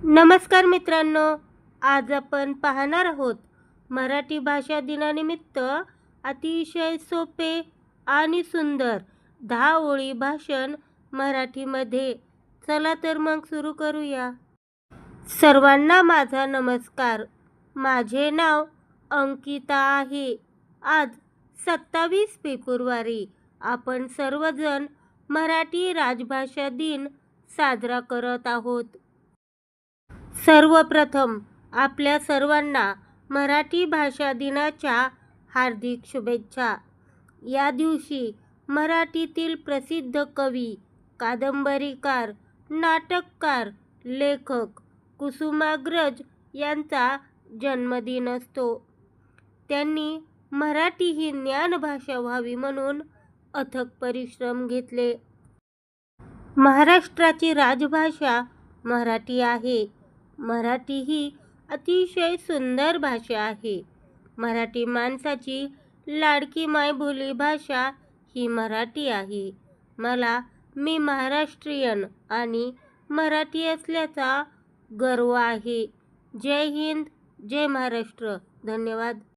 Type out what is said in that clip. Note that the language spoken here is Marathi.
नमस्कार मित्रांनो, आज आपण पाहणार आहोत मराठी भाषा दिनानिमित्त अतिशय सोपे आणि सुंदर 10 ओळी भाषण मराठीमध्ये. चला तर मग सुरू करूया. सर्वांना माझा नमस्कार. माझे नाव अंकिता आहे. आज 27 फेब्रुवारी आपण सर्वजण मराठी राजभाषा दिन साजरा करत आहोत. सर्वप्रथम आपल्या सर्वांना मराठी भाषा दिनाच्या हार्दिक शुभेच्छा. या दिवशी मराठीतील प्रसिद्ध कवी, कादंबरीकार, नाटककार, लेखक कुसुमाग्रज यांचा जन्मदिन असतो. त्यांनी मराठी ही ज्ञानभाषा व्हावी म्हणून अथक परिश्रम घेतले. महाराष्ट्राची राजभाषा मराठी आहे. मराठी ही अतिशय सुंदर भाषा आहे. मराठी माणसाची लाडकी मायबोली भाषा ही मराठी आहे. मी महाराष्ट्रीयन आणि मराठी असल्याचा गर्व आहे. जय हिंद, जय महाराष्ट्र. धन्यवाद.